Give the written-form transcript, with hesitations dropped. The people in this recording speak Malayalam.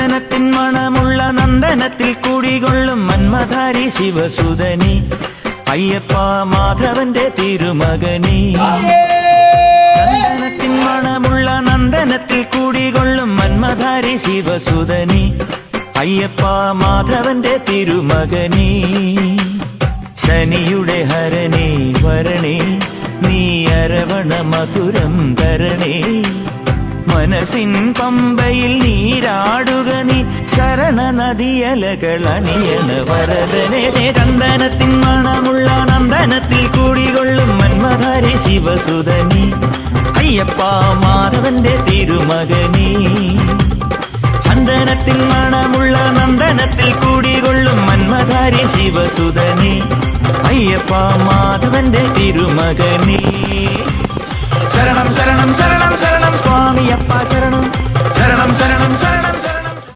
ചന്ദനത്തിൻ മണമുള്ള നന്ദനത്തിൽ കുടികൊള്ളും മന്മധാരി ശിവസുതനി അയ്യപ്പ മാധവന്റെ തിരുമകനി. ചന്ദനത്തിൻ മണമുള്ള നന്ദനത്തിൽ കുടികൊള്ളും മന്മധാരി ശിവസുതനി അയ്യപ്പ മാധവന്റെ തിരുമകനി. ശനിയുടെ ഹരണേ വരണേ നീ അരവണ മധുരം തരണേ. മനസ്സിൻ പമ്പയിൽ നീരാടുക നീ ശരണ നദിയലകൾ അണിയണ വരദനെ. ചന്ദനത്തിൻ മണമുള്ള നന്ദനത്തിൽ കൂടികൊള്ളും മന്മധാരി ശിവസുതനി അയ്യപ്പ മാധവന്റെ തിരുമകനി. ചന്ദനത്തിൻ മണമുള്ള നന്ദനത്തിൽ കൂടികൊള്ളും മന്മധാരി ശിവസുതനി അയ്യപ്പ മാധവന്റെ തിരുമകനി. ശരണം ശരണം ശരണം ശരണം സ്വാമിയപ്പ ശരണം ശരണം ശരണം ശരണം